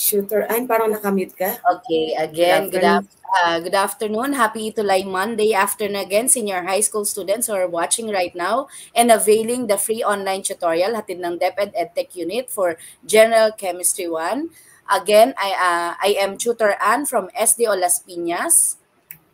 Shooter. Ay, parang nakamute ka. Okay, again, good afternoon. Happy Itulay Monday afternoon again, senior high school students who are watching right now and availing the free online tutorial hatid ng DepEd EdTech Unit for General Chemistry 1. Again, I am Tutor Ann from SDO Las Piñas.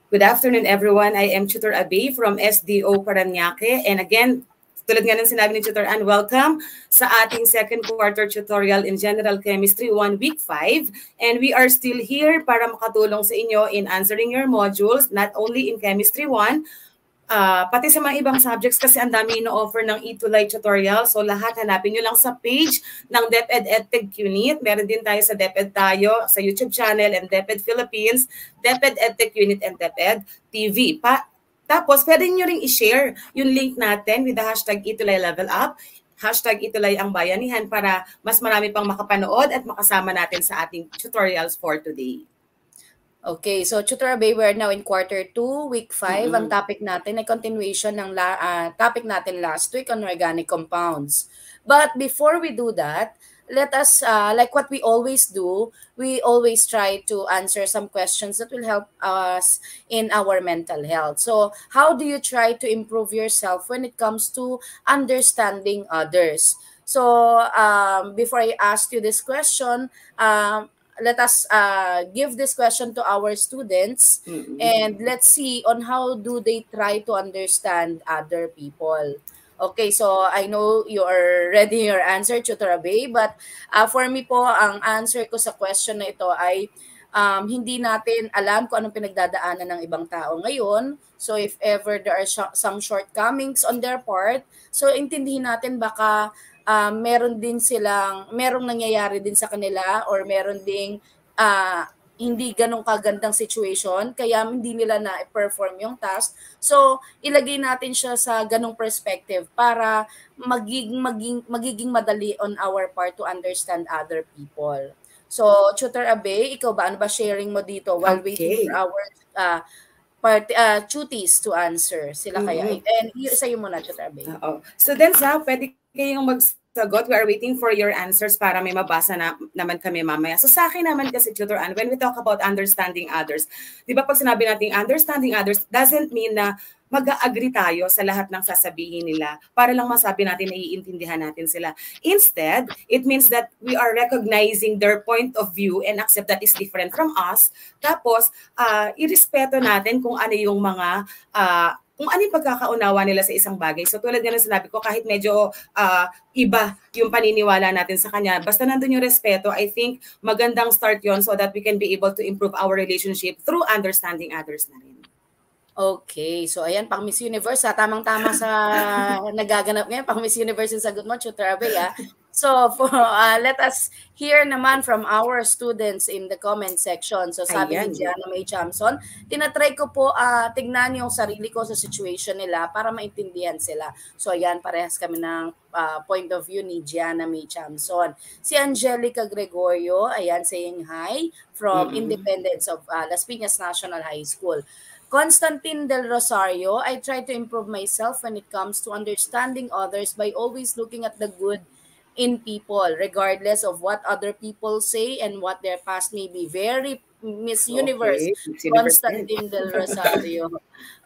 Good afternoon, everyone. I am Tutor Abe from SDO Paranaque. And again, tulad nga ng sinabi ni Tutor Ann, welcome sa ating second quarter tutorial in General Chemistry 1 Week 5. And we are still here para makatulong sa inyo in answering your modules, not only in Chemistry 1, pati sa mga ibang subjects kasi ang dami ino-offer ng E2Light tutorial. So lahat hanapin nyo lang sa page ng DepEd EdTech Unit. Meron din tayo sa DepEd Tayo, sa YouTube channel and DepEd Philippines, DepEd EdTech Unit and DepEd TV. Tapos pwede nyo ring i-share yung link natin with the hashtag E2Light Level Up, hashtag Itulay ang Bayanihan para mas marami pang makapanood at makasama natin sa ating tutorials for today. Okay, so Tutor Abe, we're now in quarter 2, week 5. Ang topic natin ay continuation ng topic natin last week on organic compounds. But before we do that, let us, like what we always do, we always try to answer some questions that will help us in our mental health. So how do you try to improve yourself when it comes to understanding others? So before I ask you this question, let us give this question to our students and let's see on how do they try to understand other people. Okay, so I know you are ready your answer, Tutor Abe, but for me po, ang answer ko sa question na ito ay hindi natin alam kung anong pinagdadaanan ng ibang tao ngayon. So if ever there are some shortcomings on their part, so intindihin natin baka merong nangyayari din sa kanila or meron ding hindi ganong kagandang situation kaya hindi nila na-perform yung task. So, ilagay natin siya sa ganong perspective para magiging madali on our part to understand other people. So, Tutor Abe, ikaw ba? Ano ba sharing mo dito while waiting for our tuties to answer? Sila kaya? And sa'yo muna, Tutor Abe. So then, pwede kayong magsagot. We are waiting for your answers para may mabasa naman kami mamaya. So sa akin naman kasi, Tutor Ann, when we talk about understanding others, di ba pag sinabi natin understanding others doesn't mean na mag-agree tayo sa lahat ng sasabihin nila para lang masabi natin na iintindihan natin sila. Instead, it means that we are recognizing their point of view and accept that is different from us. Tapos, irespeto natin kung ano yung mga kung ano yung pagkakaunawa nila sa isang bagay. So tulad nga ng sinabi ko, kahit medyo iba yung paniniwala natin sa kanya, basta nandun yung respeto, I think magandang start yon so that we can be able to improve our relationship through understanding others na rin. Okay, so ayan, pang Miss Universe, tamang-tama sa nagaganap ngayon, pang Miss Universe yung sagot mo, Tutor Abe, So, let us hear naman from our students in the comment section. So, sabi ni Gianna May Chamson, tinatry ko po tignan yung sarili ko sa situation nila para maintindihan sila. So, ayan, parehas kami ng point of view ni Gianna May Chamson. Si Angelica Gregorio, ayan, saying hi from Independence of Las Piñas National High School. Constantine Del Rosario, I try to improve myself when it comes to understanding others by always looking at the good in people, regardless of what other people say and what their past may be. Very Miss Universe, Constantine Del Rosario.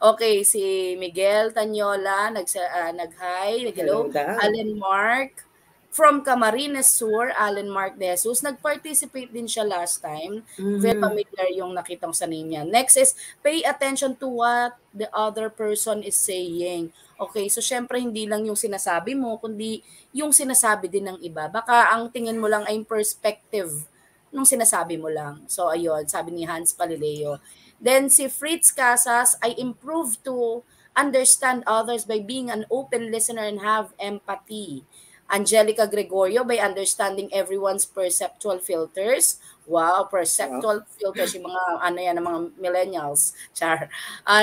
Okay, si Miguel Tanyola, nag-hi, hello. Allen Mark, from Camarines Sur, Allen Mark De Jesus, nag-participate din siya last time. Very familiar yung nakitang sa name niya. Next is, pay attention to what the other person is saying. Okay, so syempre hindi lang yung sinasabi mo, kundi yung sinasabi din ng iba. Baka ang tingin mo lang ay perspective nung sinasabi mo lang. So ayun, sabi ni Hans Palileo. Then si Fritz Casas, I improve to understand others by being an open listener and have empathy. Angelica Gregorio, by understanding everyone's perceptual filters. Wow, perceptual filters, yung mga, mga millennials. Char.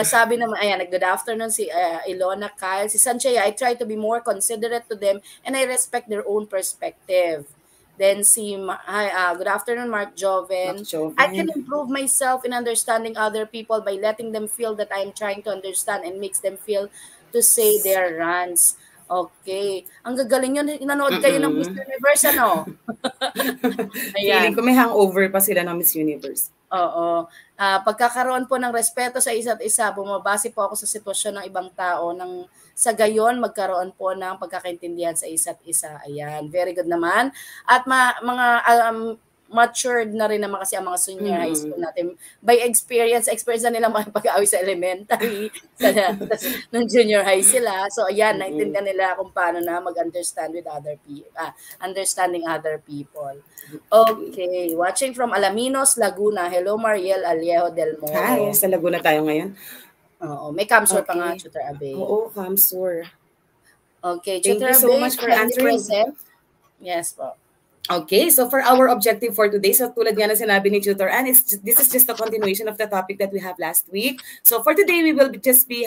Sabi naman, ayan, good afternoon si Ilona Kyle. Si Sanchaya, I try to be more considerate to them and I respect their own perspective. Then good afternoon, Mark Joven. I can improve myself in understanding other people by letting them feel that I'm trying to understand and makes them feel to say their rants. Okay. Ang gagaling yun. Nanood kayo ng Miss Universe, ano? Feeling ko may hangover pa sila ng Miss Universe. Oo. Pagkakaroon po ng respeto sa isa't isa, bumabase po ako sa sitwasyon ng ibang tao nang sa gayon magkaroon po ng pagkakaintindihan sa isa't isa. Ayan, very good naman. At mga matured na rin naman kasi ang mga senior high school natin. By experience na nila makipag-away sa elementary, nung junior high sila. So ayan, naintindihan nila kung paano na mag-understand with other people, understanding other people. Okay, watching from Alaminos, Laguna. Hello, Mariel Aliejo del Moro. Hi, sa Laguna tayo ngayon. Oo, may Kamsur pa nga, Tutor Abe. Oo, Kamsur. Okay, Thank you so much for answering. Yes po. Okay, so for our objective for today, so tulad nga na sinabi ni Tutor Ann, this is just a continuation of the topic that we have last week. So for today, we will just be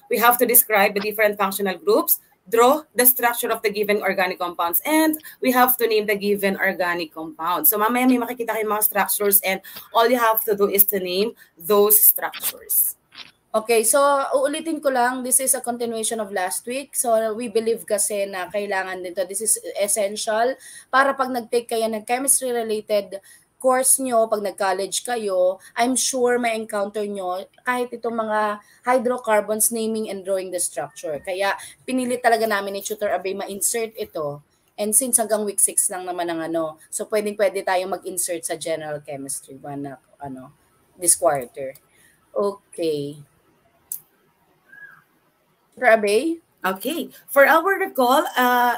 we have to describe the different functional groups, draw the structure of the given organic compounds, and we have to name the given organic compound. So mamaya may makikita kayong mga structures and all you have to do is to name those structures. Okay, so uulitin ko lang, this is a continuation of last week. So we believe kasi na kailangan dito, this is essential para pag nag-take kayo ng chemistry-related course nyo, pag nag-college kayo, I'm sure may encounter nyo kahit itong mga hydrocarbons, naming and drawing the structure. Kaya pinilit talaga namin ni Tutor Abe ma-insert ito. And since hanggang week 6 lang naman ang so pwede tayong mag-insert sa general chemistry this quarter. Okay. Abe? Okay. For our recall,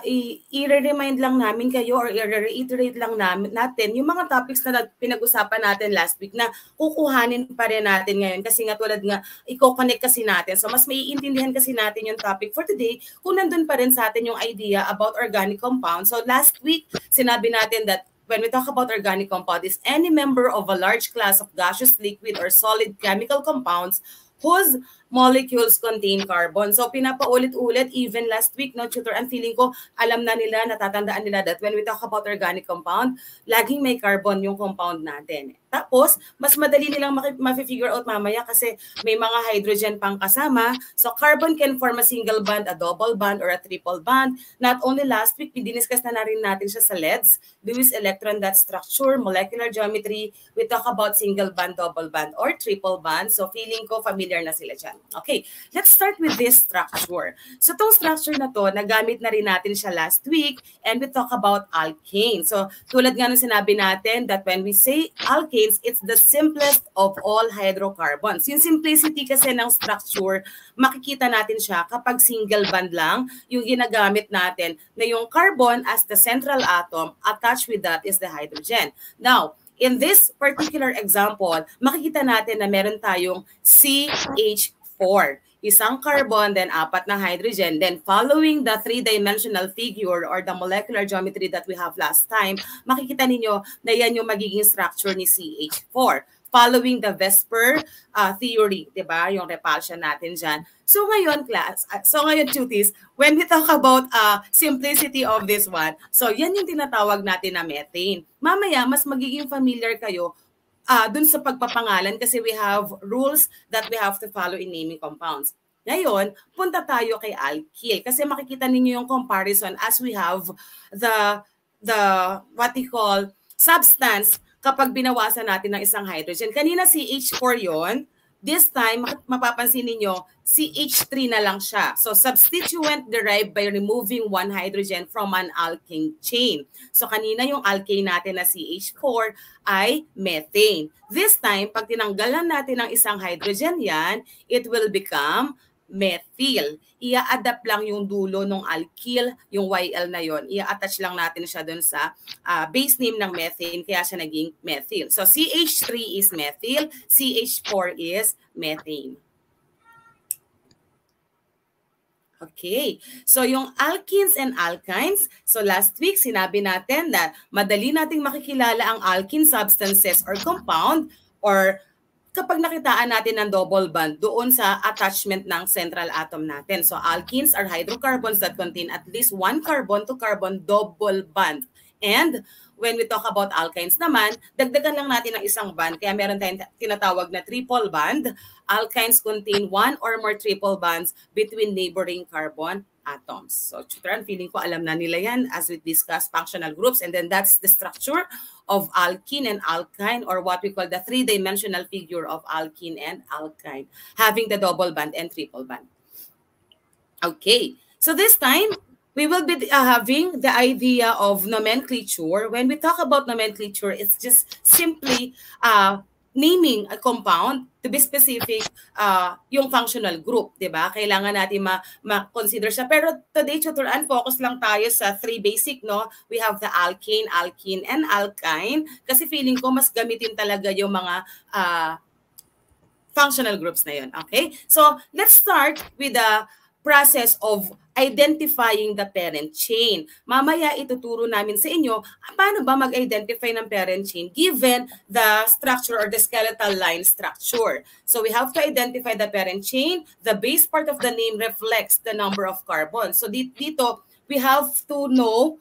i-remind lang namin kayo or i-reiterate lang natin yung mga topics na pinag-usapan natin last week na kukuhanin pa rin natin ngayon kasi nga tulad nga, i-connect kasi natin. So mas maiintindihan kasi natin yung topic for today kung nandun pa rin sa atin yung idea about organic compounds. So last week, sinabi natin that when we talk about organic compound, is any member of a large class of gaseous, liquid, or solid chemical compounds whose molecules contain carbon. So pinapaulit-ulit even last week, no, Tutor, ang feeling ko alam na nila, natatandaan nila that when we talk about organic compound, laging may carbon yung compound natin. Tapos, mas madali nilang ma-figure out mamaya kasi may mga hydrogen pang kasama. So carbon can form a single bond, a double bond, or a triple bond. Not only last week, diniscuss na rin natin siya sa LEDs, Lewis electron dot structure, molecular geometry. We talk about single bond, double bond, or triple bond. So feeling ko familiar na sila dyan. Okay, let's start with this structure. So itong structure na to, nagamit na rin natin siya last week and we talk about alkanes. So tulad nga nung sinabi natin that when we say alkanes, it's the simplest of all hydrocarbons. Yung simplicity kasi ng structure, makikita natin siya kapag single bond lang yung ginagamit natin na yung carbon as the central atom, attached with that is the hydrogen. Now, in this particular example, makikita natin na meron tayong CH4. Isang carbon, then 4 na hydrogen. Then following the three-dimensional figure or the molecular geometry that we have last time, makikita ninyo na yan yung magiging structure ni CH4. Following the Vesper theory, di ba? Yung repulsion natin dyan. So ngayon, cuties, when we talk about simplicity of this one, so yan yung tinatawag natin na methane. Mamaya, mas magiging familiar kayo dun sa pagpapangalan kasi we have rules that we have to follow in naming compounds. Ngayon, punta tayo kay alkyl kasi makikita ninyo yung comparison as we have the what we call substance kapag binawasan natin ng isang hydrogen. Kanina CH4 yon. This time, mapapansin ninyo, CH3 na lang siya. So, substituent derived by removing one hydrogen from an alkane chain. So, kanina yung alkane natin na CH4 ay methane. This time, pag tinanggalan natin ng isang hydrogen yan, it will become methyl. Ia-adapt lang yung dulo ng alkyl, yung YL na yon. Ia-attach lang natin siya dun sa base name ng methane, kaya siya naging methyl. So CH3 is methyl, CH4 is methane. Okay, so yung alkenes and alkynes, so last week sinabi natin na madali nating makikilala ang alkene substances or compound or kapag nakitaan natin ng double bond doon sa attachment ng central atom natin. So alkenes are hydrocarbons that contain at least one carbon-to-carbon double bond. And when we talk about alkynes naman, dagdagan lang natin ng isang bond. Kaya meron tayong tinatawag na triple bond. Alkynes contain one or more triple bonds between neighboring carbon atoms. So, tutoran, feeling ko alam na nila yan as we discuss functional groups, and then that's the structure of alkene and alkyne, or what we call the three-dimensional figure of alkene and alkyne, having the double band and triple band. Okay, so this time, we will be having the idea of nomenclature. When we talk about nomenclature, it's just simply naming a compound to be specific yung functional group, di ba? Kailangan natin ma-consider siya. Pero today, tuturan, focus lang tayo sa three basic, no? We have the alkane, alkene, and alkyne. Kasi feeling ko mas gamitin talaga yung mga functional groups na yun, okay? So, let's start with the process of identifying the parent chain. Mamaya ituturo namin sa inyo paano ba mag-identify ng parent chain given the structure or the skeletal line structure. So we have to identify the parent chain. The base part of the name reflects the number of carbons. So dito, we have to know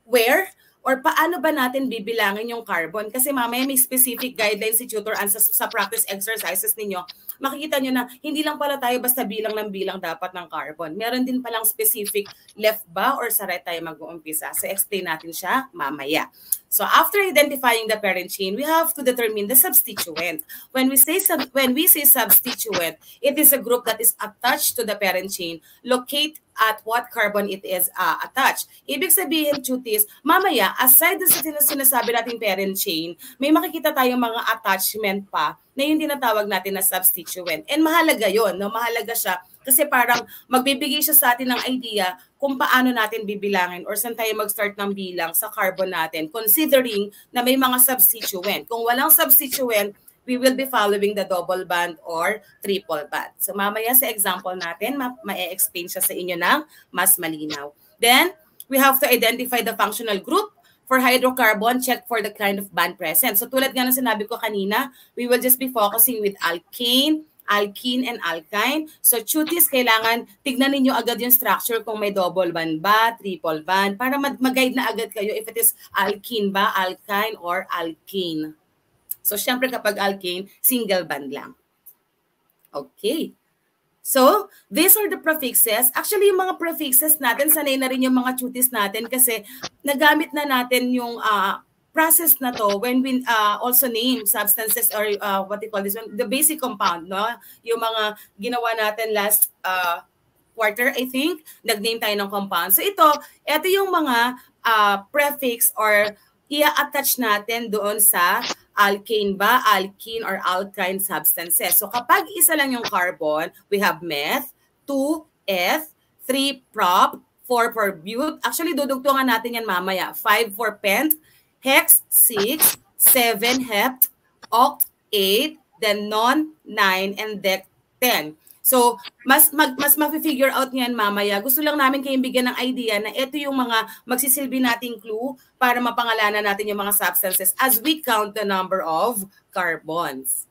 where or paano ba natin bibilangin yung carbon? Kasi mamaya may specific guidelines si tutor sa practice exercises ninyo. Makikita nyo na hindi lang pala tayo basta bilang ng bilang dapat ng carbon. Meron din palang specific left ba or sa right tayo mag-uumpisa. So explain natin siya mamaya. So after identifying the parent chain, we have to determine the substituent. When we say substituent, it is a group that is attached to the parent chain. Locate at what carbon it is attached. Ibig sabihin, cuties, mamaya, aside sa sinasabi nating parent chain, may makikita tayong mga attachment pa na yung tinatawag natin na substituent. And mahalaga yon, no? Mahalaga siya kasi parang magbibigay siya sa atin ng idea kung paano natin bibilangin or saan tayo mag-start ng bilang sa carbon natin, considering na may mga substituent. Kung walang substituent, we will be following the double band or triple band. So mamaya sa example natin, ma-explain siya sa inyo ng mas malinaw. Then, we have to identify the functional group. For hydrocarbon, check for the kind of band present. So tulad nga ng sinabi ko kanina, we will just be focusing with alkane, alkene, and alkyne. So cuties, kailangan tignan ninyo agad yung structure kung may double band ba, triple band, para mag-guide na agad kayo if it is alkene ba, alkyne, or alkane. So syempre kapag alkane, single band lang. Okay. So, these are the prefixes. Actually, yung mga prefixes natin, sanay na rin yung mga cuties natin kasi nagamit na natin yung process na to when we also name substances or what you call this one, the basic compound, no? Yung mga ginawa natin last quarter, I think, nag-name tayo ng compound. So ito yung mga prefix or i-attach natin doon sa alkane ba, alkene, or alkyne substances. So kapag isa lang yung carbon, we have meth, 2eth, 3 prop, 4 for but. Actually, dudugtungan natin yan mamaya. 5 for pent, hex, 6, 7 hept, oct, 8, then non, 9, and dec, 10. So, mas ma-figure out niyan mamaya. Gusto lang namin kayong bigyan ng idea na ito yung mga magsisilbi nating clue para mapangalanan natin yung mga substances as we count the number of carbons.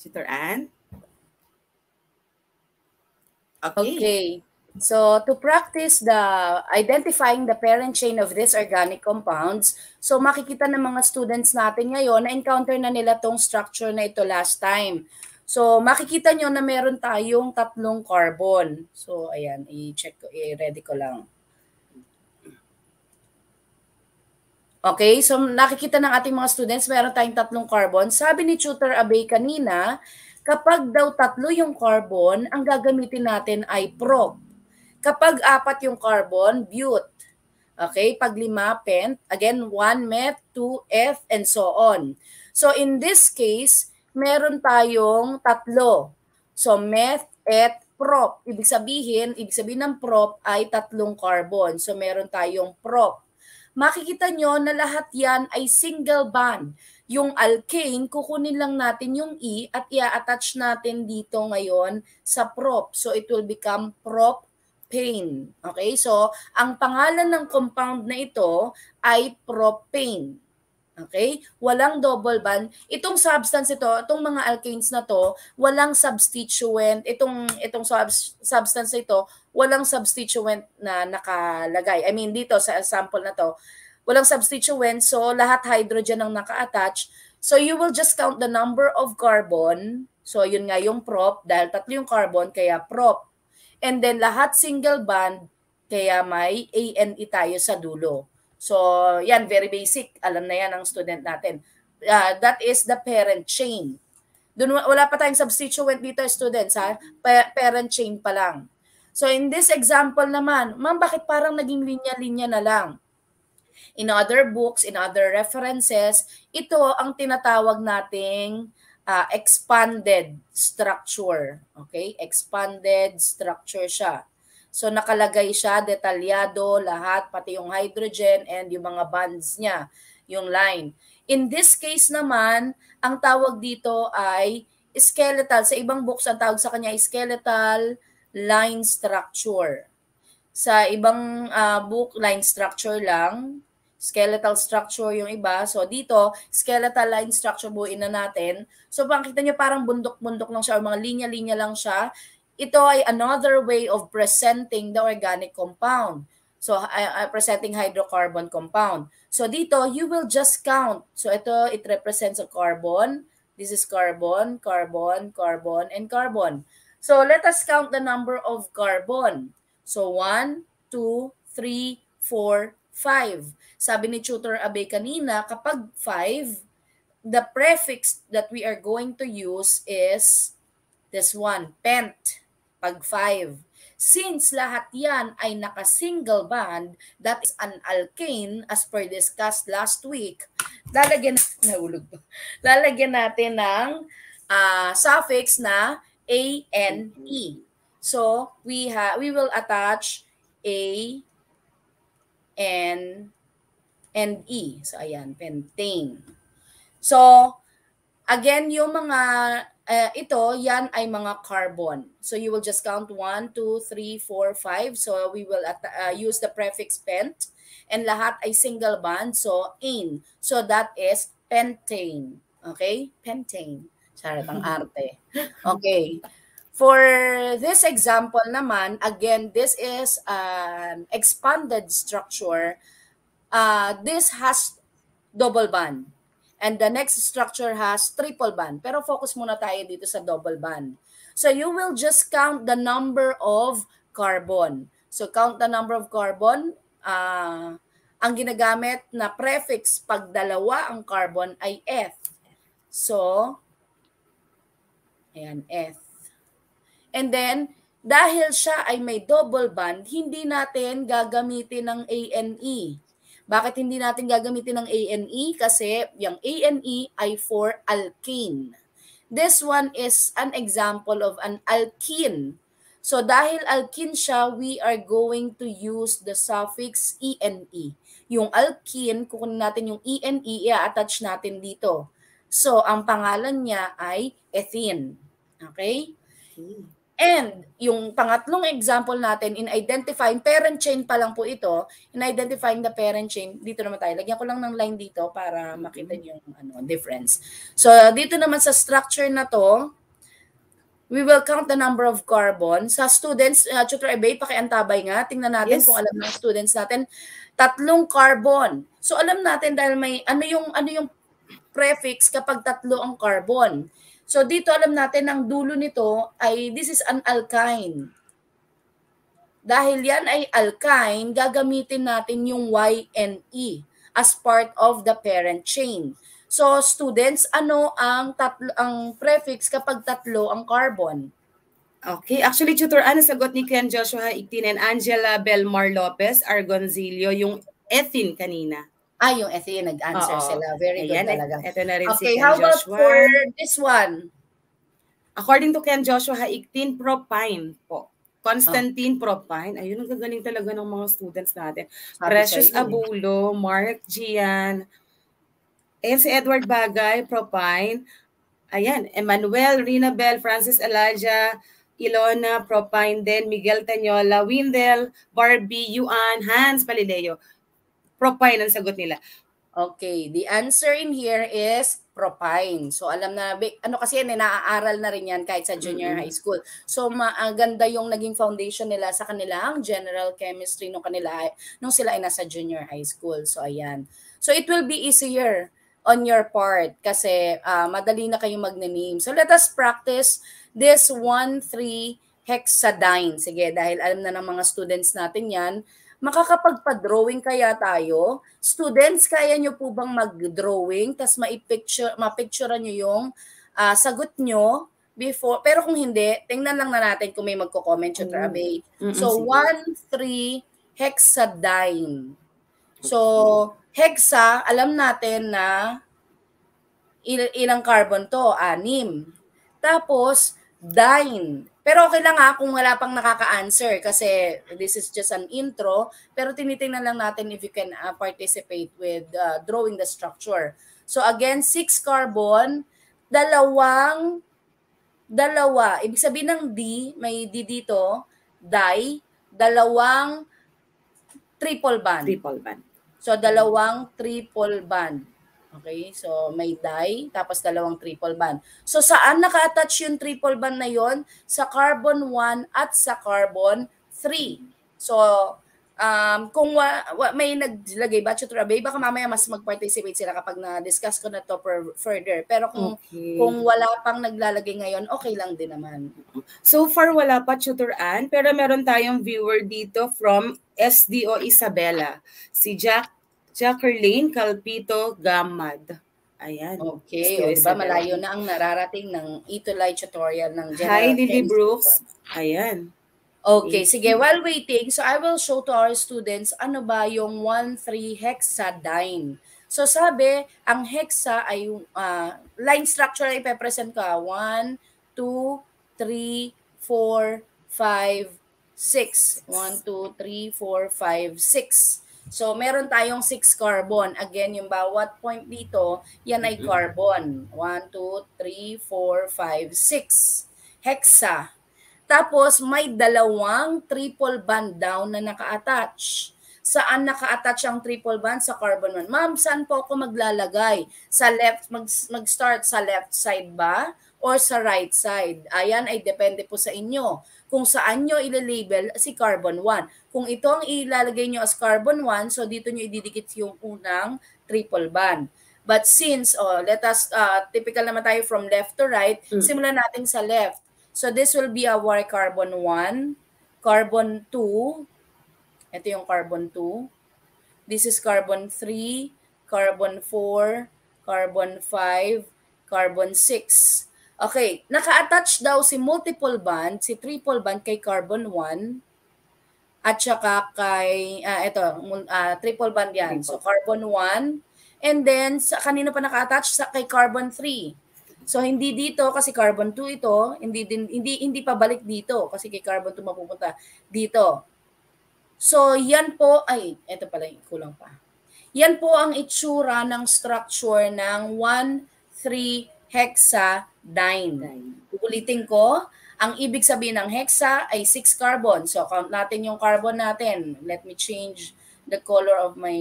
Sister Ann? Okay. So, to practice the identifying the parent chain of these organic compounds, so makikita ng mga students natin ngayon na encounter na nila tong structure na ito last time. So, makikita nyo na meron tayong 3 carbon. So, ayan, i-check ko, i-ready ko lang. Okay, so nakikita ng ating mga students, meron tayong 3 carbon. Sabi ni Tutor Abay kanina, kapag daw 3 yung carbon, ang gagamitin natin ay prop. Kapag 4 yung carbon, but. Okay, pag 5, pent. Again, 1 meth, 2eth, and so on. So in this case, meron tayong 3. So meth, eth, prop. Ibig sabihin ng prop ay 3 carbon. So meron tayong prop. Makikita nyo na lahat yan ay single bond. Yung alkane, kukunin lang natin yung E at i-attach natin dito ngayon sa prop. So it will become prop propane. Okay? So, ang pangalan ng compound na ito ay propane. Okay? Walang double bond. Itong substance ito, itong mga alkanes na to, walang substituent. Itong substance ito, walang substituent na nakalagay. I mean, dito sa sample na to, walang substituent. So, lahat hydrogen ang naka-attach. So, you will just count the number of carbon So yun nga yung prop, dahil tatlo yung carbon, kaya prop. And then lahat single bond, kaya may ANE tayo sa dulo. So yan, very basic. Alam na yan ng student natin. That is the parent chain. Doon wala pa tayong substituent dito, students, ha? Parent chain pa lang. So in this example naman, ma'am, bakit parang naging linya-linya na lang? In other books, in other references, ito ang tinatawag nating expanded structure. Okay? Expanded structure siya. So nakalagay siya, detalyado, lahat, pati yung hydrogen and yung mga bonds niya, yung line. In this case naman, ang tawag dito ay skeletal. Sa ibang books, ang tawag sa kanya ay skeletal line structure. Sa ibang book, line structure lang. Skeletal structure yung iba. So dito, skeletal line structure buuin na natin. So makikita nyo parang bundok-bundok lang siya o mga linya-linya lang siya. Ito ay another way of presenting the organic compound. So presenting hydrocarbon compound. So dito, you will just count. So ito, it represents a carbon. This is carbon, carbon, carbon, and carbon. So let us count the number of carbon. So 1, 2, 3, 4, 5. Sabi ni Tutor Abe kanina, kapag 5, the prefix that we are going to use is this one, pent, pag 5. Since lahat yan ay naka-single bond, that is an alkane as per discussed last week, lalagyan natin ng suffix na ANE. So, we will attach A, N, and E. So, ayan, pentane. So, again, yung mga, yan ay mga carbon. So, you will just count 1, 2, 3, 4, 5. So, we will use the prefix pent. And lahat ay single bond. So, ane. So, that is pentane. Okay? Pentane. Charot ang arte. Okay. For this example naman, again, this is an expanded structure. This has double bond. And the next structure has triple bond. Pero focus muna tayo dito sa double bond. So you will just count the number of carbon. So count the number of carbon. Ang ginagamit na prefix pag dalawa ang carbon ay F. So, ayan, F. And then, dahil siya ay may double bond, hindi natin gagamitin ng ANE. Bakit hindi natin gagamitin ng ANE? Kasi yung ANE ay for alkane. This one is an example of an alkene. So dahil alkene siya, we are going to use the suffix ENE. Yung alkene, kukunin natin yung ENE, i-attach natin dito. So ang pangalan niya ay ethene. Okay? And yung pangatlong example natin in identifying parent chain pa lang po ito, in identifying the parent chain, dito naman tayo. Lagyan ko lang ng line dito para makita niyo yung difference. So dito naman sa structure na to, we will count the number of carbon. Sa students, Tutor Abe, pakiantabay nga. Tingnan natin kung alam ng students natin. 3 carbon. So alam natin dahil may ano yung prefix kapag 3 ang carbon. So dito alam natin ang dulo nito ay this is an alkyne. Dahil yan ay alkyne, gagamitin natin yung YNE as part of the parent chain. So students, ano ang prefix kapag 3 ang carbon? Okay, actually Tutor Ann, sagot ni Ken Joshua Igtin and Angela Belmar Lopez Argoncillo yung ethene kanina. Yung ethene, nag-answer sila. Very good talaga. Ito na rin okay, si Ken how about Joshua. for this one? According to Ken Joshua Haigtin, propine po. Constantine propine. Ayun, ang gagaling talaga ng mga students natin. Precious Abulo, Mark Gian. Ayan si Edward Bagay, propine. Ayan, Emmanuel, Rinabel, Francis Elijah, Ilona, propine din. Miguel Tanyola, Windel, Barbie, Yuan, Hans Palileo. Propine ang sagot nila. Okay, the answer in here is propine. So alam na, ano kasi yan, naaaral na rin yan kahit sa junior high school. So maganda yung naging foundation nila sa kanilang general chemistry nung sila ay nasa junior high school. So ayan. So it will be easier on your part kasi madali na kayong magne-name. So let us practice this 1,3-hexadiene. Sige, dahil alam na ng mga students natin yan, makakapagpa-drawing kaya tayo. Students, kaya nyo po bang mag-drawing tas mapicturean nyo yung sagot nyo before? Pero kung hindi, tingnan lang na natin kung may magko-comment, Tutor Abay. So 1,3-hexadiene. So, hexa, alam natin na ilang carbon to? 6. Tapos, diene. Pero okay lang kung wala pang nakaka-answer kasi this is just an intro. Pero tinitingnan lang natin if you can participate with drawing the structure. So again, 6 carbon, dalawa. Ibig sabihin ng D, may D dito, di, dalawang triple band. So, dalawang triple band. Okay? So, may di, tapos dalawang triple band. So, saan naka-attach yung triple band na yon? Sa carbon 1 at sa carbon 3. So, kung may naglagay ba, Tutor Abay, baka mamaya mas mag-participate sila kapag na-discuss ko na to further. Pero kung wala pang naglalagay ngayon, okay lang din naman. So far, wala pa, Tutor Ann, pero meron tayong viewer dito from SDO Isabela. Si Jacqueline Calpito Gamad. Ayan. Okay. O, diba malayo na ang nararating ng Itulay tutorial ng General Hi, Lily Brooks. Ayan. Okay, sige. While waiting, so I will show to our students ano ba yung 1,3-hexadiene. So sabi, ang hexa ay line structure ay ipepresent ka. 1, 2, 3, 4, 5, 6. 1, 2, 3, 4, 5, 6. So meron tayong 6 carbon. Again, yung bawat point dito, yan ay carbon. 1, 2, 3, 4, 5, 6. Hexa. Tapos may dalawang triple band down na naka-attach. Saan naka-attach ang triple band? Sa carbon 1. Ma'am, saan po ako maglalagay? Sa left, mag-start sa left side ba? Or sa right side? Ayan ay depende po sa inyo. Kung saan nyo ililabel si carbon 1. Kung ito ang ilalagay nyo as carbon 1, so dito nyo ididikit yung unang triple band. But since, let us, typical naman tayo from left to right, simulan natin sa left. So this will be our carbon 1, carbon 2, ito yung carbon 2, this is carbon 3, carbon 4, carbon 5, carbon 6. Okay, naka-attach daw si multiple band, si triple band kay carbon 1, at saka kay, triple band yan. So carbon 1, and then kanino pa naka-attach? Kay carbon 3. So hindi dito kasi carbon 2 ito, hindi pa balik dito kasi kay carbon 2 mapupunta dito. So yan po ay ito pala kulang pa. Yan po ang itsura ng structure ng 1,3-hexadiene. Ulitin ko, ang ibig sabihin ng hexa ay 6 carbon. So count natin yung carbon natin. Let me change the color of my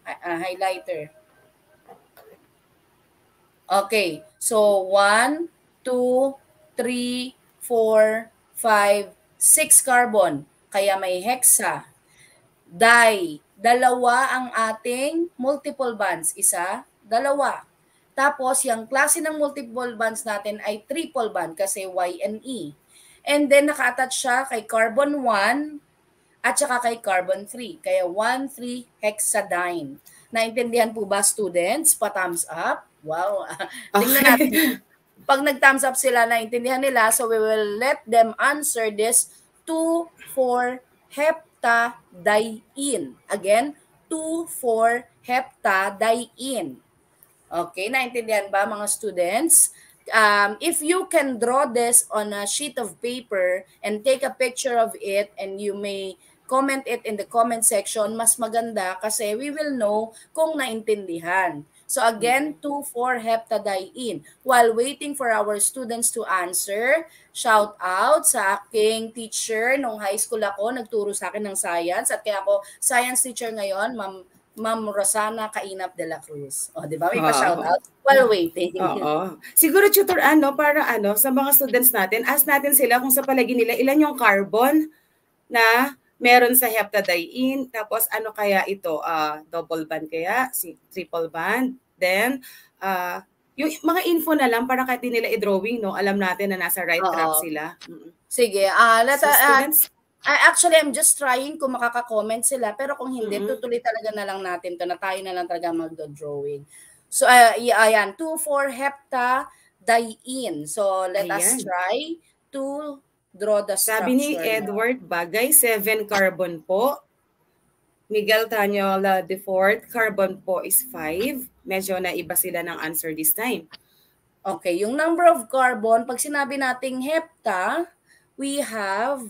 highlighter. Okay, so 1, 2, 3, 4, 5, 6 carbon. Kaya may hexa. Di, dalawa ang ating multiple bonds. Isa, dalawa. Tapos, yung klase ng multiple bonds natin ay triple bond kasi Y and E. And then, naka-attach siya kay carbon 1 at saka kay carbon 3. Kaya 1,3-hexadiene. Naintindihan po ba, students? Pa-thumbs up? Wow. Tingnan natin. Pag nag-thumbs up sila, naintindihan nila. So we will let them answer this 2,4-heptadiene. Again, 2,4-heptadiene. Okay, naintindihan ba mga students? If you can draw this on a sheet of paper and take a picture of it and you may comment it in the comment section, mas maganda kasi we will know kung naintindihan. So again, 2,4-heptadiene. While waiting for our students to answer, shout out sa aking teacher. Nung high school ako, nagturo sa akin ng science. At kaya ako science teacher ngayon, Ma'am Rosana Cainap de la Cruz. O, di ba? May pa-shout out while waiting. Oo. Siguro, Tutor, para sa mga students natin, ask natin sila kung sa palagi nila, ilan yung carbon na meron sa heptadiene, tapos ano kaya ito? Double band kaya? Triple band? Then, yung mga info na lang para kahit di nila i-drawing, no, alam natin na nasa right track sila. Sige, Students, actually, I'm just trying kung makaka-comment sila, pero kung hindi, tutuloy talaga na lang natin to na tayo na lang talaga magdo-drawing. So, ayan, 2,4 heptadiene. So, let us try to draw the structure. Sabi ni Edward Bagay, 7 carbon po. Miguel Tanyola the fourth, carbon po is 5. Medyo naiba sila ng answer this time. Okay, yung number of carbon, pag sinabi nating hepta, we have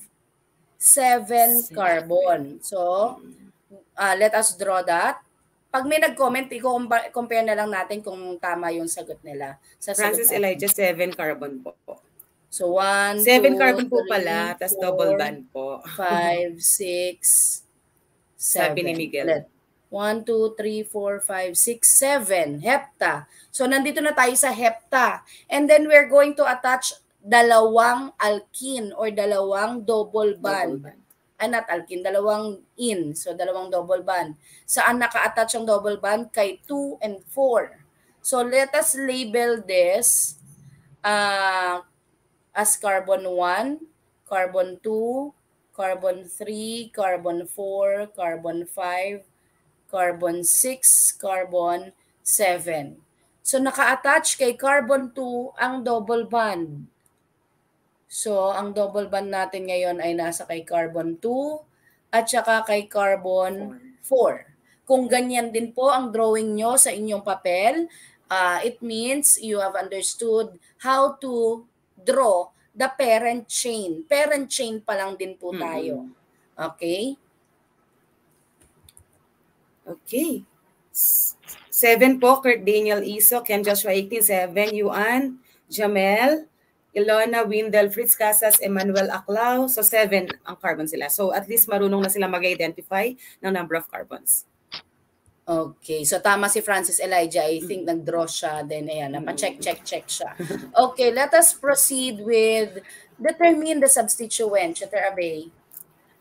7 carbon. So, let us draw that. Pag may nag-comment, i-compare na lang natin kung tama yung sagot nila. Francis Elijah, 7 carbon po. So, 1, 7 2, carbon po 3, pala, tas double band po. 5, 6, 7. Sabi ni Miguel. 1, 2, 3, 4, 5, 6, 7. Hepta. So, nandito na tayo sa hepta. And then, we're going to attach dalawang alkene or dalawang double band. Not alkene, dalawang in. So, dalawang double band. Saan naka-attach ang double band? Kay 2 and 4. So, let us label this as carbon 1, carbon 2, carbon 3, carbon 4, carbon 5, carbon 6, carbon 7. So, naka-attach kay carbon 2 ang double band. So, ang double band natin ngayon ay nasa kay carbon 2 at saka kay carbon 4. Kung ganyan din po ang drawing nyo sa inyong papel, it means you have understood how to draw the parent chain. Parent chain pa lang din po tayo. Okay? Okay. 7 po, Kurt Daniel Iso, Ken Joshua 18-7, Yuan, Jamel, Ilona, Windel, Fritz Casas, Emmanuel Aclao. So 7 ang carbon sila. So at least marunong na sila mag-identify ng number of carbons. Okay. So tama si Francis Elijah. I think nag-draw siya. Then ayan, check siya. Okay, let us proceed with determine the substituent. Chatter Abay.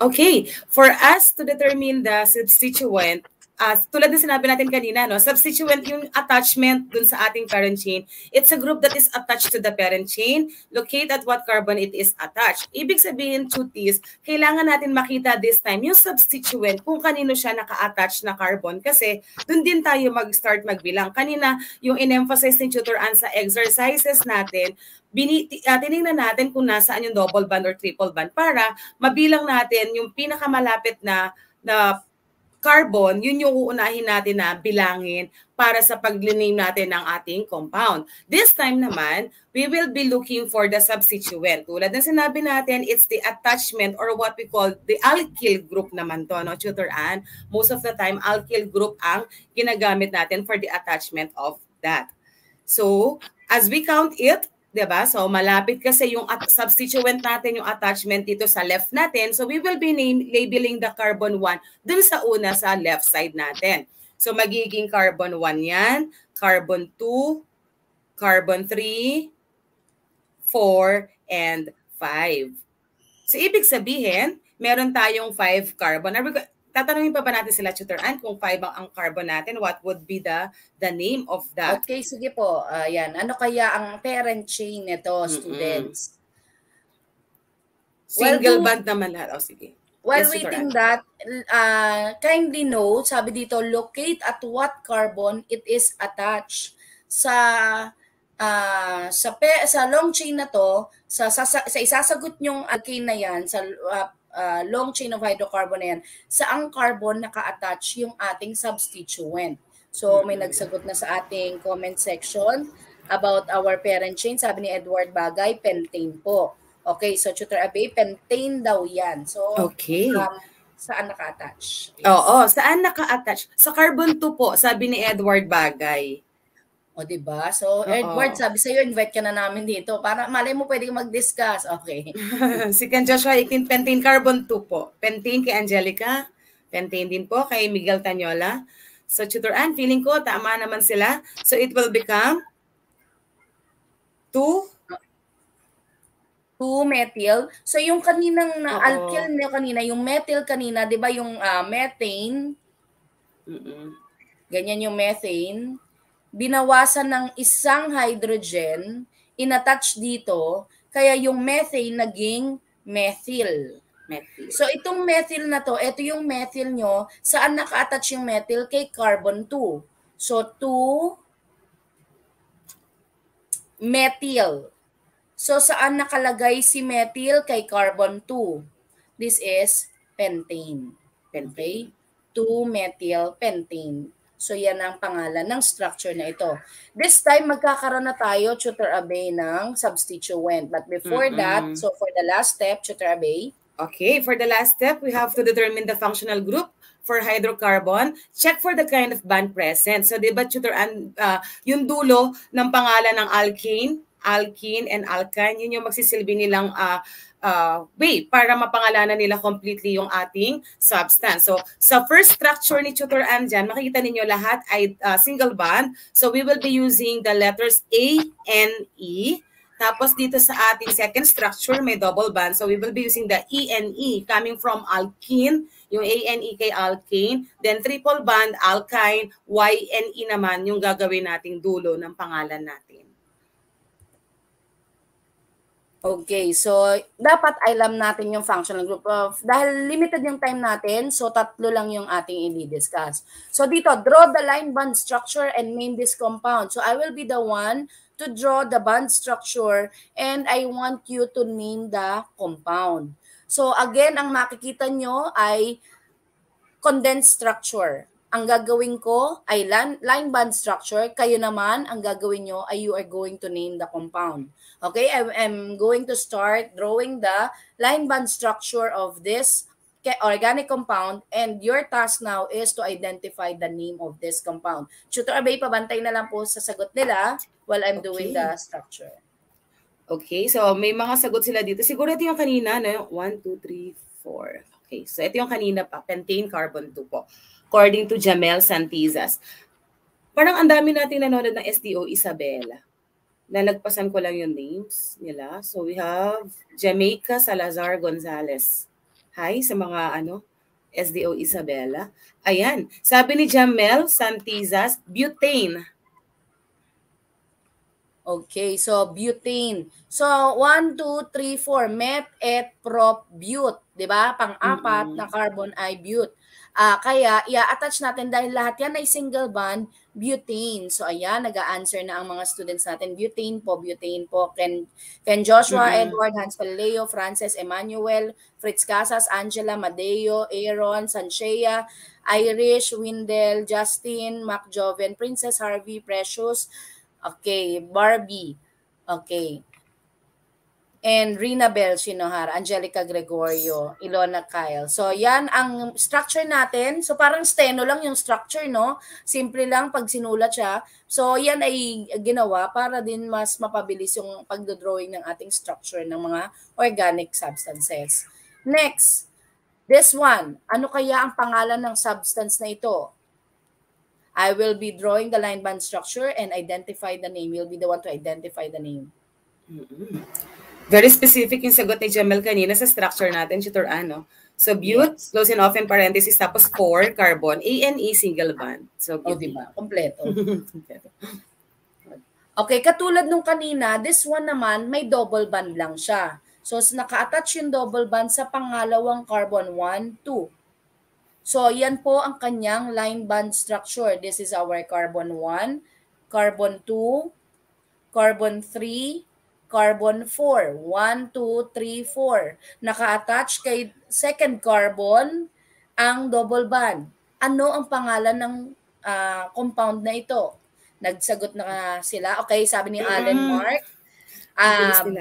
Okay. For us to determine the substituent, tulad ng sinabi natin kanina, no, substituent yung attachment dun sa ating parent chain. It's a group that is attached to the parent chain. Locate at what carbon it is attached. Ibig sabihin, chutis, kailangan natin makita this time yung substituent kung kanino siya naka-attach na carbon kasi dun din tayo mag-start magbilang. Kanina, yung in-emphasize ni Tutor Ann sa exercises natin, tinignan natin kung nasaan yung double band or triple band para mabilang natin yung pinakamalapit na carbon, yun yung uunahin natin na bilangin para sa pag-name natin ng ating compound. This time naman, we will be looking for the substituent. Tulad ng sinabi natin, it's the attachment or what we call the alkyl group naman to, no, Tutor Ann? Most of the time, alkyl group ang ginagamit natin for the attachment of that. So, as we count it, diba? So, malapit kasi yung substituent natin, yung attachment dito sa left natin. So, we will be labeling the carbon 1 dun sa una sa left side natin. So, magiging carbon 1 yan, carbon 2, carbon 3, 4, and 5. So, ibig sabihin, meron tayong 5 carbon. Tatanungin pa ba natin sila, Tutor Ann, kung 5 ang carbon natin, what would be the name of that? Okay, sige po. Yan. Ano kaya ang parent chain nito, students? Single band naman lahat. Oh, sige. While waiting that, kindly note, sabi dito, locate at what carbon it is attached. Sa long chain na to, sa isasagot nyong alkane na yan, sa long chain of hydrocarbon na yan, saang carbon naka-attach yung ating substituent. So, may nagsagot na sa ating comment section about our parent chain. Sabi ni Edward Bagay, pentane po. Okay, so Tutor Abay, pentane daw yan. So, okay. Saan naka-attach? Yes. Oo, saan naka-attach? Sa carbon 2 po, sabi ni Edward Bagay. O, diba? So, Edward, sabi sa'yo, invite ka na namin dito. Para malay mo pwede mag-discuss. Okay. Si Ken Joshua, 18, pentane carbon 2 po. Pentane kay Angelica. Pentane din po kay Miguel Tanyola. So, Tutor Ann, feeling ko, tama naman sila. So, it will become 2-methyl. So, yung kaninang alkyl na kanina, yung methyl kanina, di ba yung methane? Ganyan yung methane. binawasan ng isang hydrogen, inattach dito, kaya yung methane naging methyl. So itong methyl na to, ito yung methyl nyo, saan naka-attach yung methyl? Kay carbon 2. So 2 methyl. So saan nakalagay si methyl? Kay carbon 2. This is pentane. Okay? 2-methyl pentane. So yan ang pangalan ng structure na ito. This time magkakaroon na tayo, Tutor Abe, ng substituent. But before that, so for the last step, Tutor Abe. Okay, for the last step, we have to determine the functional group for hydrocarbon. Check for the kind of bond present. So, di ba, Tutor, yung dulo ng pangalan ng alkane, and alkyne, yun yung magsisilbi nilang way para mapangalanan nila completely yung ating substance. So, sa first structure ni Tutor Ann dyan, makikita ninyo lahat ay single bond. So, we will be using the letters A and E. Tapos dito sa ating second structure, may double bond. So we will be using the E and E coming from alkene, yung A and E kay alkane. Then triple bond, alkyne, Y and E naman yung gagawin nating dulo ng pangalan natin. Okay, so dapat alam natin yung functional group. Dahil limited yung time natin, so 3 lang yung ating i-discuss. So dito, draw the line bond structure and name this compound. So I will be the one to draw the bond structure and I want you to name the compound. So again, ang makikita nyo ay condensed structure. Ang gagawin ko ay line bond structure. Kayo naman, ang gagawin nyo ay you are going to name the compound. Okay, I'm going to start drawing the line bond structure of this organic compound and your task now is to identify the name of this compound. Tutor Abay, pabantay na lang po sa sagot nila while I'm doing the structure. Okay, so may mga sagot sila dito. Siguro ito yung kanina, no? 1, 2, 3, 4. Okay, so ito yung kanina pa, pentane carbon 2 po. According to Jamel Santizas. Parang ang dami nating nanonood ng SDO Isabela. Nalagpasan ko lang yung names nila. So we have Jamaica Salazar Gonzalez. Hi sa mga SDO Isabela. Ayan, sabi ni Jamel Santizas, butane. Okay, so butane. So 1, 2, 3, 4, met, et, prop, but. Diba? Pang-apat na carbon ay but. Kaya i-attach natin dahil lahat yan ay single bond, butane. So ayan, nag-a-answer na ang mga students natin. Butane po. Ken Joshua, Edward, Hans Paleo, Frances, Emmanuel, Fritz Casas, Angela, Madeo, Aaron, Sanchea, Irish, Windel, Justin, Mac Joven, Princess Harvey, Precious, okay, Barbie, okay, and Rina Bel Shinohara, Angelica Gregorio, Ilona Kyle. So yan ang structure natin. So parang steno lang yung structure, no? Simple lang pag sinulat siya. So yan ay ginawa para din mas mapabilis yung pagdodrawing ng ating structure ng mga organic substances. Next, this one. Ano kaya ang pangalan ng substance na ito? I will be drawing the line bond structure and identify the name. You'll be the one to identify the name. Very specific yung sagot ni Jamel kanina sa structure natin, Tutor Ano. So, but, close and open parenthesis, tapos 4, carbon, A and E, single bond. So, diba? Kompleto. Okay, katulad nung kanina, this one naman, may double bond lang siya. So, naka-attach yung double bond sa pangalawang carbon, 1, 2. So, yan po ang kanyang line bond structure. This is our carbon 1, carbon 2, carbon 3, carbon 4. 1, 2, 3, 4. Naka-attach kay second carbon ang double bond. Ano ang pangalan ng compound na ito? Nagsagot na sila. Okay, sabi ni Allen Mark,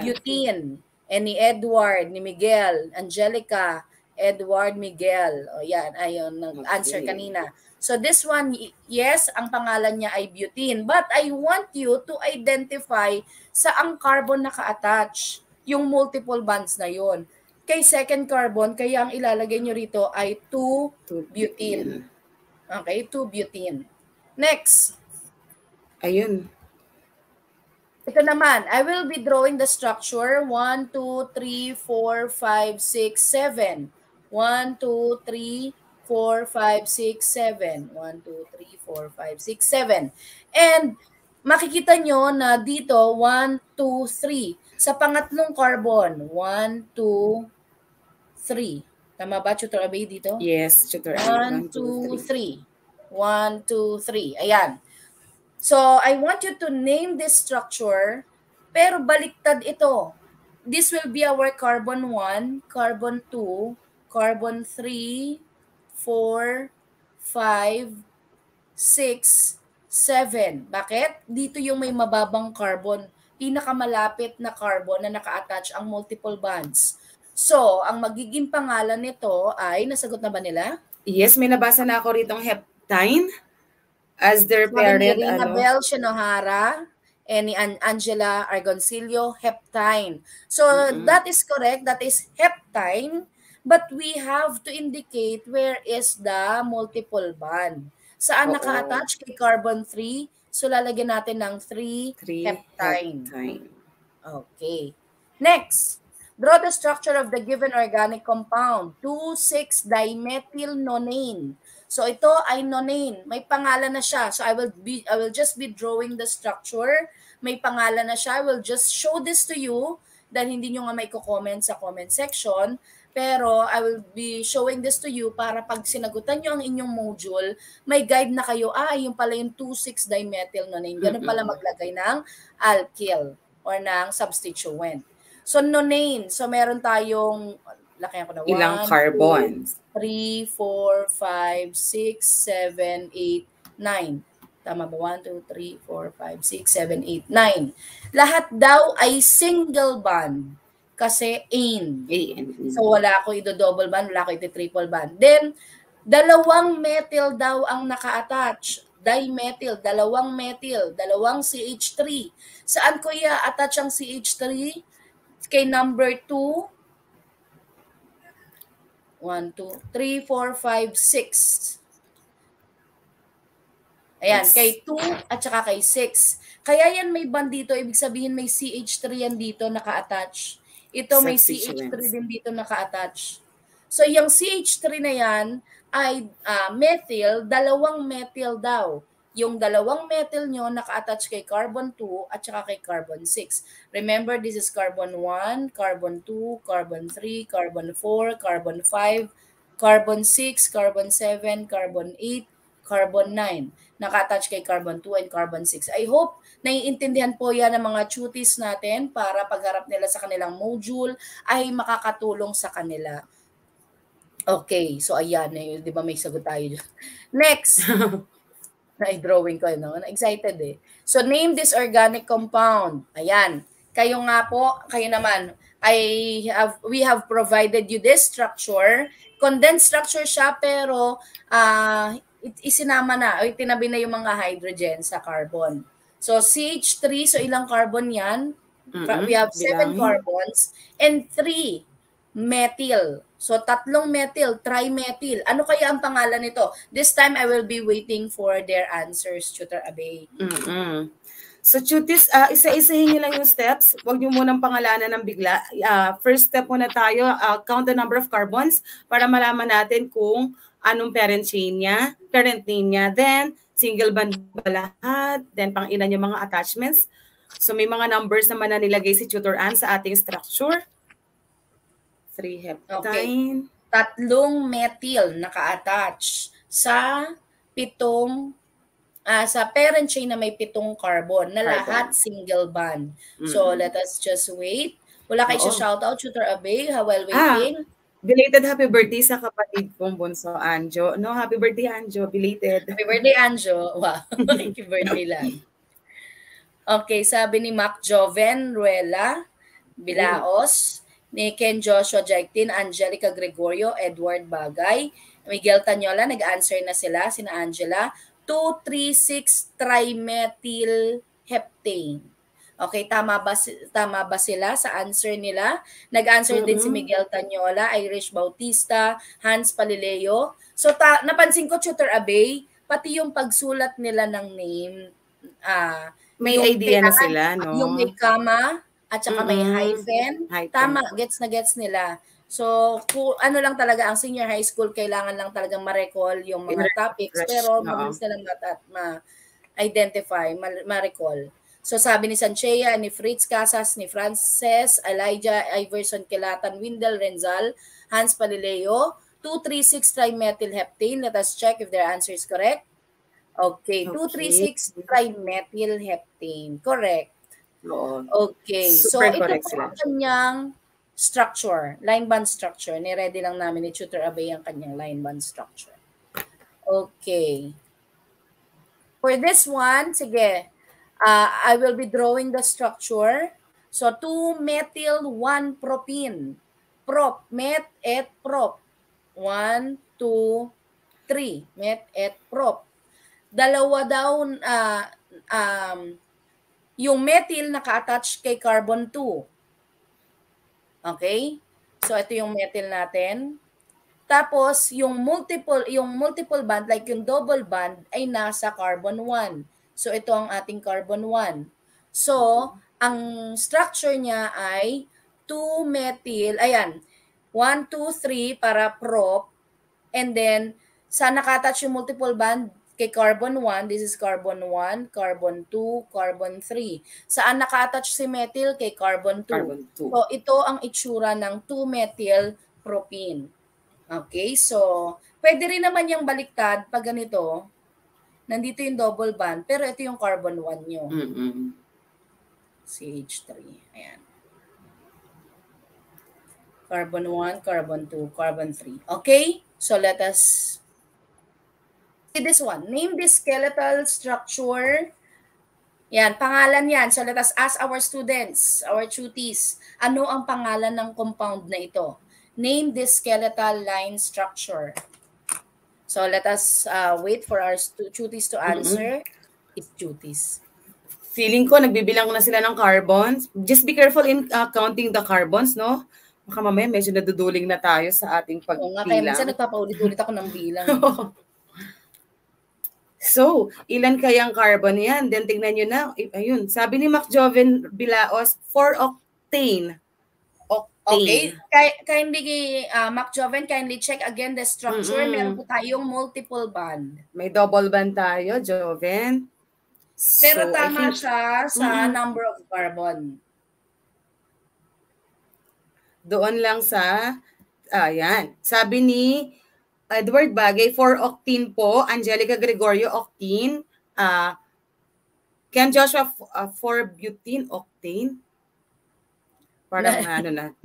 butane. Ni Edward, ni Miguel, Angelica, Edward Miguel. O yan, ayun, nag-answer kanina. So this one, yes, ang pangalan niya ay butane. But I want you to identify saang carbon naka-attach yung multiple bonds na yon. Kay second carbon, kaya ang ilalagay nyo rito ay 2-butene. Okay, 2-butene. Next. Ayun. Ito naman, I will be drawing the structure 1, 2, 3, 4, 5, 6, 7. 1, 2, 3, 4, 5, 6, 7. 1, 2, 3, 4, 5, 6, 7. And makikita nyo na dito, 1, 2, 3. Sa pangatlong carbon, 1, 2, 3. Tama ba, Tutor Abay, dito? Yes, Tutor Ann. 1, 2, 3. 1, 2, 3. Ayan. So, I want you to name this structure, pero baliktad ito. This will be our carbon 1, carbon 2, carbon 3, 4, 5, 6, 7. Bakit? Dito yung may mababang carbon, pinakamalapit na carbon na naka-attach ang multiple bonds. So, ang magiging pangalan nito ay, nasagot na ba nila? Yes, may nabasa na ako ritong heptine as their parent. Sabi ni Rina Bell Shinohara and ni Angela Argoncillo, heptine. So, that is correct. That is heptine. But we have to indicate where is the multiple bond. Saan naka-attach? Kay carbon 3. So, lalagyan natin ng 3 heptine. Okay. Next, draw the structure of the given organic compound. 2,6-dimethylnonane. So, ito ay nonane. May pangalan na siya. So, I will just be drawing the structure. May pangalan na siya. I will just show this to you dahil hindi nyo nga may comment sa comment section. Pero I will be showing this to you para pag sinagutan nyo ang inyong module, may guide na kayo, yung pala yung 2,6-dimethylnonane. Ganun pala maglagay ng alkyl or ng substituent. So, nonane. So, meron tayong, lakihan ko na, 1, ilang carbons? 2, 3, 4, 5, 6, 7, 8, 9. Tama ba? 1, 2, 3, 4, 5, 6, 7, 8, 9. Lahat daw ay single bond. Kasi ane. So, wala ako ito-double bond, wala ako ito-triple bond. Then, dalawang methyl daw ang naka-attach. Dimethyl, dalawang methyl, dalawang CH3. Saan ko i-attach ang CH3? Kay number 2. 1, 2, 3, 4, 5, 6. Ayan, yes. Kay 2 at saka kay 6. Kaya yan may bond dito, ibig sabihin may CH3 yan dito naka-attach. Ito may CH3 din dito naka-attach. So, yung CH3 na yan ay methyl, dalawang methyl daw. Yung dalawang methyl nyo naka-attach kay carbon 2 at saka kay carbon 6. Remember, this is carbon 1, carbon 2, carbon 3, carbon 4, carbon 5, carbon 6, carbon 7, carbon 8, carbon 9. Naka-attach kay carbon 2 and carbon 6. I hope naiintindihan po yan ng mga tuties natin para pagharap nila sa kanilang module ay makakatulong sa kanila. Okay, so ayan, di ba may sagot tayo dyan. Next, na-drawing ko, no? Na-excited eh. So name this organic compound. Ayan, kayo nga po, kayo naman, we have provided you this structure. Condensed structure siya pero isinama na, o itinabi na yung mga hydrogen sa carbon. So, CH3, so ilang carbon yan? We have 7 carbons and 3 methyl. So, 3 methyl, trimethyl. Ano kaya ang pangalan nito? This time, I will be waiting for their answers, Tutor Abay. So, tutis, isa-isahin nyo lang yung steps. Huwag nyo munang pangalanan ng bigla. First step muna tayo, count the number of carbons para malaman natin kung anong parent name niya, then single bond ba lahat, then pang ilan yung mga attachments. So may mga numbers naman na nilagay si Tutor Ann sa ating structure. 3 heptine. Okay. 3 methyl naka-attach sa 7 sa parent chain na may 7 carbon na lahat single bond. So let us just wait. Wala kayo shoutout, Tutor Abay, while waiting. Belated happy birthday sa kapatid kong bunso, Anjo. No, happy birthday, Anjo. Belated. Happy birthday, Anjo. Wow. Happy birthday lang. Okay, sabi ni Mac Joven Ruela Bilaos, ni Ken Joshua Jaitin, Angelica Gregorio, Edward Bagay, Miguel Tanyola, nag-answer na sila, sina Angela, 2,3,6 trimethylheptane. Okay, tama ba sila sa answer nila? Nag-answer din si Miguel Tanyola, Irish Bautista, Hans Palileo. So napansin ko, Tutor Abay, pati yung pagsulat nila ng name, may idea na sila, no? Yung may comma at saka may hyphen. Tama, gets na gets nila. So, ano lang talaga, ang senior high school, kailangan lang talagang ma-recall yung mga topics, pero mabilis na lang ma-identify, ma-recall. So, sabi ni Sanchea, ni Fritz Casas, ni Frances, Elijah, Iverson Kelatan, Windel Renzal, Hans Palileo, 236-trimethylheptane. Let us check if their answer is correct. Okay, 236-trimethylheptane. Correct. Okay, so ito po ang kanyang structure, line band structure. Ni-ready lang namin ni Tutor Abay ang kanyang line band structure. Okay. For this one, sige, I will be drawing the structure. So, 2-methyl-1-propene. Prop, met et prop. 1, 2, 3. Met et prop. Dalawa daw, yung methyl naka-attach kay carbon 2. Okay? So, ito yung methyl natin. Tapos, yung multiple band, like yung double band, ay nasa carbon 1. So, ito ang ating carbon 1. So, ang structure niya ay 2-methyl, ayan, 1, 2, 3 para prop, and then, sa nakatouch yung multiple band kay carbon 1, this is carbon 1, carbon 2, carbon 3. Saan naka-attach si methyl? Kay carbon 2. Carbon 2. So, ito ang itsura ng 2-methyl propene. Okay, so, pwede rin naman yung baliktad pag ganito. Nandito yung double bond, pero ito yung carbon 1 nyo. CH3. Ayan. Carbon 1, carbon 2, carbon 3. Okay, so let us see this one. Name this skeletal structure. Yan, pangalan yan. So let us ask our students, our tutees, ano ang pangalan ng compound na ito? Name this skeletal line structure. So let us wait for our tutees to answer. It's tutees. Feeling ko, nagbibilang na sila ng carbons. Just be careful in counting the carbons, no? Baka mamaya medyo naduduling na tayo sa ating pagbilang. Oo nga, kaya minsan nagpapaulit-ulit ako ng bilang. So, ilan kayang carbon yan? Then tingnan nyo na. Ayun, sabi ni MacJoven Bilaos, 4-octane. Okay. Kindly, MacJoven, kindly check again the structure. Meron po tayong multiple band. May double band tayo, Joven. Pero so, tama siya sa number of carbon. Doon lang sa, ayan. Sabi ni Edward Bagay, 4-octane po. Angelica Gregorio, octane. Ken Joshua, 4-butene, octane. Parang ano na.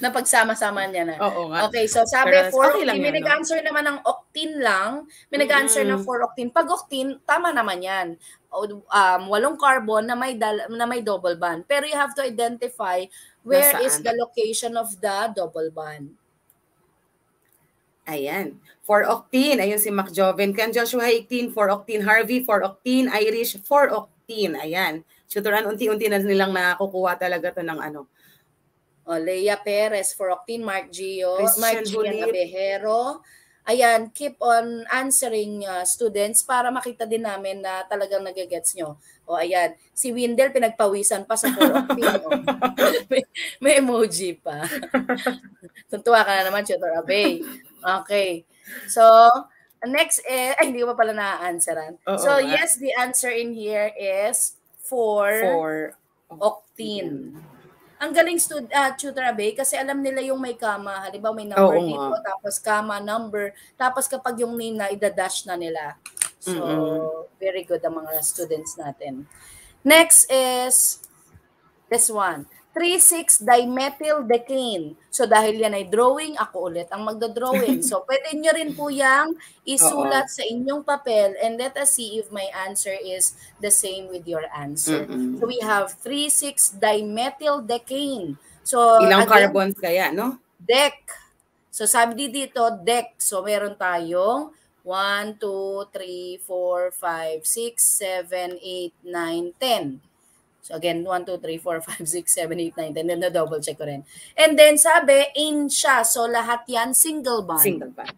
Napagsama-sama niya na. Oo nga. Okay, so sabi 4-octane. May nag-answer naman ng octane lang. May nag-answer ng 4-octane. Pag octane, tama naman yan. 8 carbon na may double bond. Pero you have to identify where is the location of the double bond. Ayan. 4-octane. Ayun si MacJoven. Ken Joshua 18, 4-octane. Harvey, 4-octane. Irish, 4-octane. Ayan. Tutoran, unti-unti na nilang nakukuha talaga to ng ano. Leia Perez, 4-octane. Mark Gio, Mark Gian Abejero. Ayan, keep on answering students para makita din namin na talagang nagigets nyo. O ayan, si Windel pinagpawisan pa sa 4-octane. may emoji pa. Tuntua ka na naman, Tutor Abay. Okay. So, next, hindi ko pa pala na-answeran. So, yes, the answer in here is 4-octane. Ang galing Tutor Abay kasi alam nila yung may comma. Halimbawa may number dito, tapos comma, number. Tapos kapag yung name na, idadash na nila. So, very good ang mga students natin. Next is this one. 3,6-dimethyldecaine. So, dahil yan ay drawing, ako ulit ang magdodrawing. So, pwede nyo rin po yung isulat sa inyong papel and let us see if my answer is the same with your answer. So, we have 3,6-dimethyldecaine. So, ilang again, carbons kaya, no? Dec. So, sabi dito, dec. So, meron tayong 1, 2, 3, 4, 5, 6, 7, 8, 9, 10. So again, 1, 2, 3, 4, 5, 6, 7, 8, 9, 10. Then na-double check ko rin. And then sabi, in siya. So lahat yan single bond. Single bond.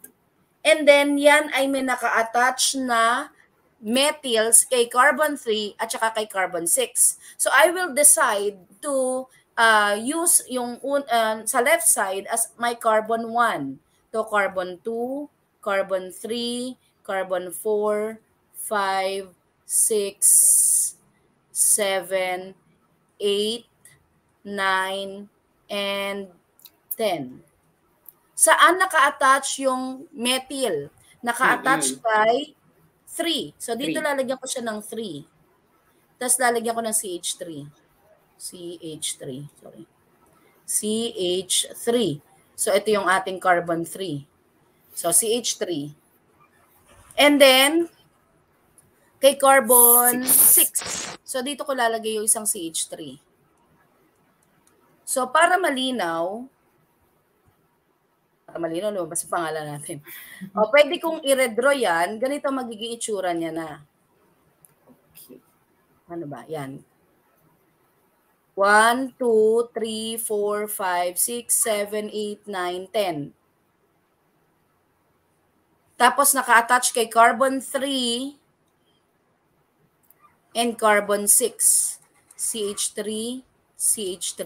And then yan ay may naka-attach na methyls kay carbon 3 at saka kay carbon 6. So I will decide to use yung sa left side as my carbon 1 to carbon 2, carbon 3, carbon 4, 5, 6, 7, 8, 9, and 10. Saan naka-attach yung methyl? Naka-attach kay 3. So dito lalagyan ko siya ng 3. Tapos lalagyan ko ng CH3. Sorry. CH3. So ito yung ating carbon 3. So CH3. And then kay carbon 6. So dito ko lalagay yung isang CH3. So para malinaw, lumabas yung pangalan natin. O, pwede kong i-redraw yan. Ganito magiging itsura niya na. Okay. Ano ba? Yan. 1, 2, 3, 4, 5, 6, 7, 8, 9, 10. Tapos naka-attach kay carbon 3 and carbon 6. CH3, CH3.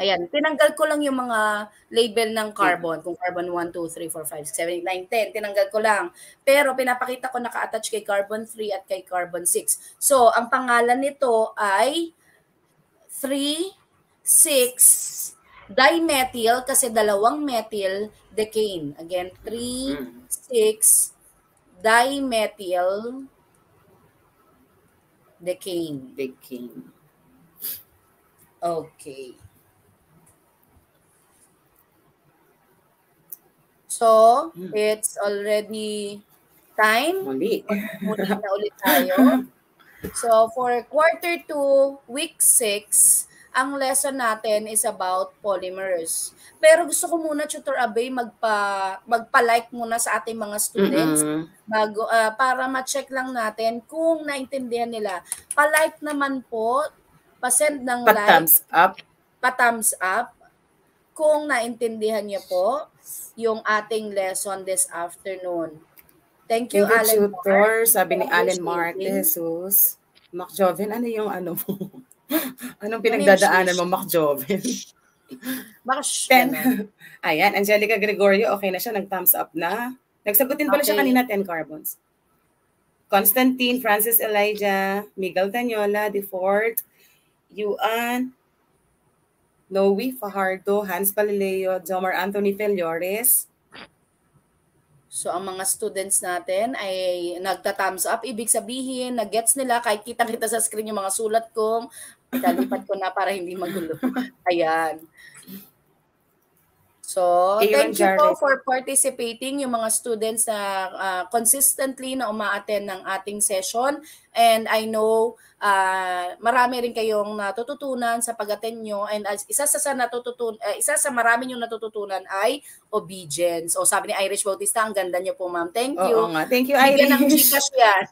Ayan, tinanggal ko lang yung mga label ng carbon. Kung carbon 1, 2, 3, 4, 5, 6, 7, 8, 9, 10. Tinanggal ko lang. Pero pinapakita ko naka-attach kay carbon 3 at kay carbon 6. So, ang pangalan nito ay 3, 6, dimethyl kasi dalawang methyl decane. Again, 3, 6, dimethyl decane. Okay. So, it's already time. Muli na ulit tayo. So, for quarter 2, week 6, ang lesson natin is about polymers. Pero gusto ko muna, Tutor Abay, magpa-like muna sa ating mga students para ma-check lang natin kung naintindihan nila. Pa-like naman po, pa-send ng like, pa-thumbs up kung naintindihan niyo po yung ating lesson this afternoon. Thank you, Alan Tutor. Sabi ni Alan Mark de Jesus. Mac Joven, ano yung ano mo? Anong pinagdadaanan mo, Mac Joven? Ayan, Angelica Gregorio, okay na siya, nag-thumbs up na. Nagsagutin pala siya kanina, 10 carbons. Constantine, Francis Elijah, Miguel Tanyola, DeFort, Yuan, Noe Fajardo, Hans Palileo, Jomar Anthony Feliores. So, ang mga students natin ay nagta-thumbs up. Ibig sabihin, nag-gets nila kahit kitang-kita sa screen yung mga sulat ko. Italipat ko na para hindi magulo. Ayan. So, thank you po for participating, yung mga students na consistently na uma-attend ng ating session. And I know marami rin kayong natututunan sa pag-attend nyo. And isa sa marami yung natututunan ay obedience. O sabi ni Irish Bautista, ang ganda nyo po, ma'am. Thank you. Oo nga. Thank you, Irish. Bigyan ng Gcash yan.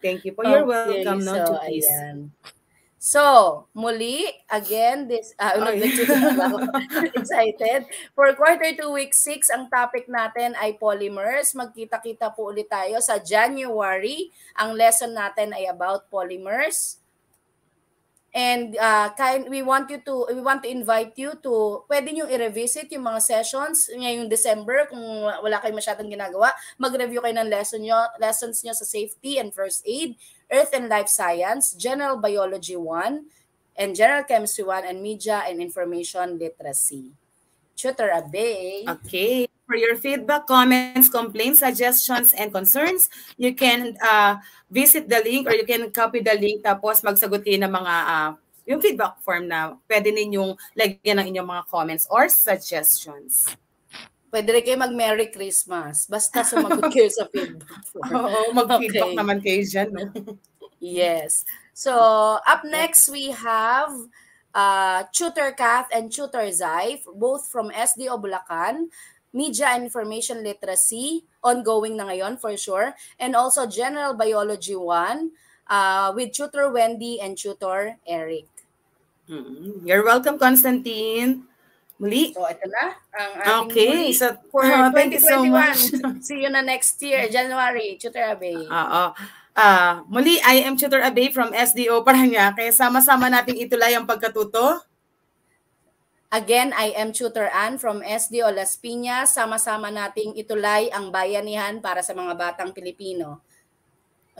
Thank you po. You're welcome. So, ayan. So, muli, again, excited. For quarter 2, week 6, ang topic natin ay polymers. Magkita-kita po ulit tayo sa January. Ang lesson natin ay about polymers. And we want to invite you to, pwede nyo i-revisit yung mga sessions ngayong December kung wala kayong masyadong ginagawa. Mag-review kayo ng lessons nyo sa safety and first aid, Earth and Life Science, General Biology 1, and General Chemistry 1, and Media and Information Literacy. Tutor Abay. Okay. For your feedback, comments, complaints, suggestions, and concerns, you can visit the link or you can copy the link tapos magsagot kayo ng mga yung feedback form na pwede ninyong lagyan ng inyong mga comments or suggestions. Pwede rin kayo mag-Merry Christmas. Basta sumagot kayo sa feedback form. Oo, mag-feedback naman kayo dyan. No? Yes. So, up next, we have Tutor Kath and Tutor Zai, both from SDO Bulacan. Media and Information Literacy, ongoing na ngayon for sure. And also General Biology 1 with Tutor Wendy and Tutor Eric. You're welcome, Constantine. Muli. So, ito na ang ating muli for thank you so much. See you na next year, January, Tutor Abay. Muli, I am Tutor Abe from SDO Paranaque. Sama-sama nating itulay ang pagkatuto. Again, I am Tutor Ann from SDO Las Piñas. Sama-sama nating itulay ang bayanihan para sa mga batang Pilipino.